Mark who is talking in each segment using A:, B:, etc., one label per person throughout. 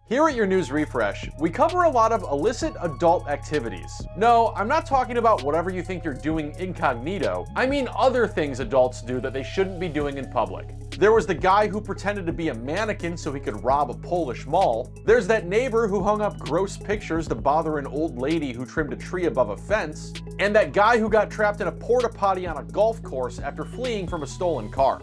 A: Here at your news refresh, we cover a lot of illicit adult activities. No, I'm not talking about whatever you think you're doing incognito. I mean other things adults do that they shouldn't be doing in public. There was the guy who pretended to be a mannequin so he could rob a Polish mall. There's that neighbor who hung up gross pictures to bother an old lady who trimmed a tree above a fence. And that guy who got trapped in a porta potty on a golf course after fleeing from a stolen car.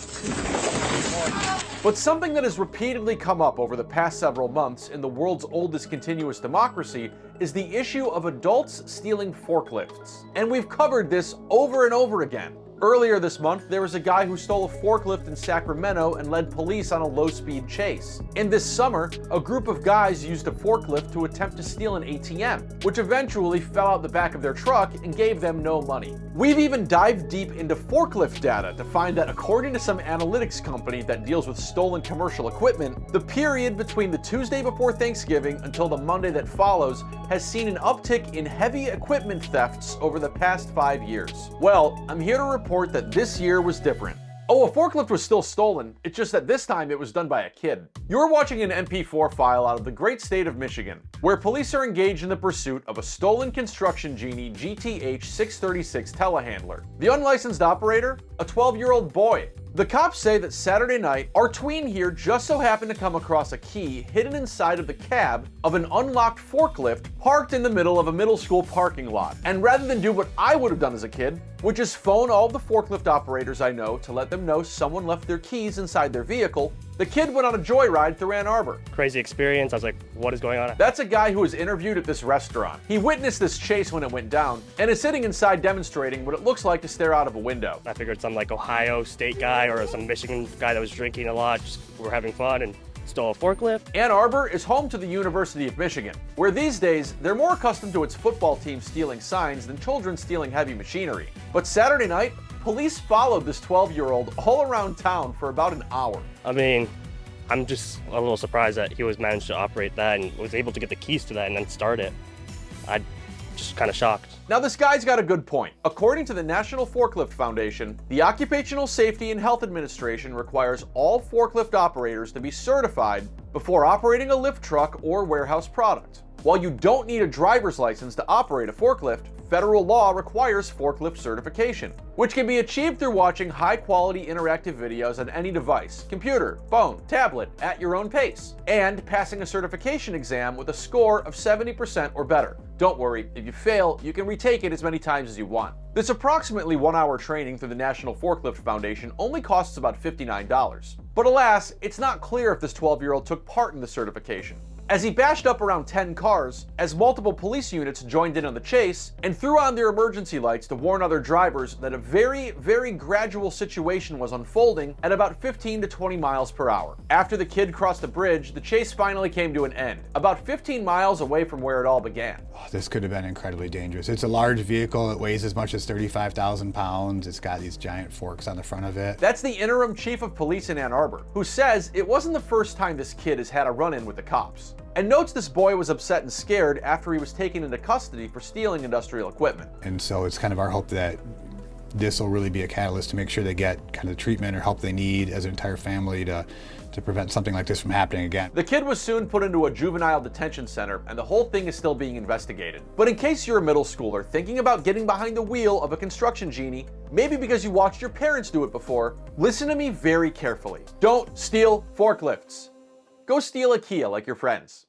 A: But something that has repeatedly come up over the past several months in the world's oldest continuous democracy is the issue of adults stealing forklifts. And we've covered this over and over again. Earlier this month, there was a guy who stole a forklift in Sacramento and led police on a low-speed chase. And this summer, a group of guys used a forklift to attempt to steal an ATM, which eventually fell out the back of their truck and gave them no money. We've even dived deep into forklift data to find that according to some analytics company that deals with stolen commercial equipment, the period between the Tuesday before Thanksgiving until the Monday that follows has seen an uptick in heavy equipment thefts over the past 5 years. Well, I'm here to report that this year was different. Oh, a forklift was still stolen, it's just that this time it was done by a kid. You're watching an MP4 file out of the great state of Michigan, where police are engaged in the pursuit of a stolen construction genie GTH 636 telehandler. The unlicensed operator? A 12-year-old boy. The cops say that Saturday night, our tween here just so happened to come across a key hidden inside of the cab of an unlocked forklift parked in the middle of a middle school parking lot. And rather than do what I would have done as a kid, which is phone all of the forklift operators I know to let them know someone left their keys inside their vehicle, the kid went on a joyride through Ann Arbor.
B: Crazy experience. I was like, what is going on?
A: That's a guy who was interviewed at this restaurant. He witnessed this chase when it went down and is sitting inside demonstrating what it looks like to stare out of a window.
B: I figured some like Ohio State guy or some Michigan guy that was drinking a lot, just were having fun and stole a forklift.
A: Ann Arbor is home to the University of Michigan, where these days they're more accustomed to its football team stealing signs than children stealing heavy machinery. But Saturday night, police followed this 12-year-old all around town for about an hour.
B: I mean, I'm just a little surprised that he was managed to operate that and was able to get the keys to that and then start it. I'm just kind of shocked.
A: Now this guy's got a good point. According to the National Forklift Foundation, the Occupational Safety and Health Administration requires all forklift operators to be certified before operating a lift truck or warehouse product. While you don't need a driver's license to operate a forklift, federal law requires forklift certification, which can be achieved through watching high-quality interactive videos on any device, computer, phone, tablet, at your own pace, and passing a certification exam with a score of 70% or better. Don't worry, if you fail, you can retake it as many times as you want. This approximately 1-hour training through the National Forklift Foundation only costs about $59. But alas, it's not clear if this 12-year-old took part in the certification, as he bashed up around 10 cars, as multiple police units joined in on the chase and threw on their emergency lights to warn other drivers that a very, very gradual situation was unfolding at about 15 to 20 miles per hour. After the kid crossed the bridge, the chase finally came to an end, about 15 miles away from where it all began.
C: Oh, this could have been incredibly dangerous. It's a large vehicle. It weighs as much as 35,000 pounds. It's got these giant forks on the front of it.
A: That's the interim chief of police in Ann Arbor, who says it wasn't the first time this kid has had a run-in with the cops, and notes this boy was upset and scared after he was taken into custody for stealing industrial equipment.
C: And so it's kind of our hope that this will really be a catalyst to make sure they get kind of the treatment or help they need as an entire family to prevent something like this from happening again.
A: The kid was soon put into a juvenile detention center, and the whole thing is still being investigated. But in case you're a middle schooler thinking about getting behind the wheel of a construction genie, maybe because you watched your parents do it before, listen to me very carefully. Don't steal forklifts. Go steal a Kia like your friends.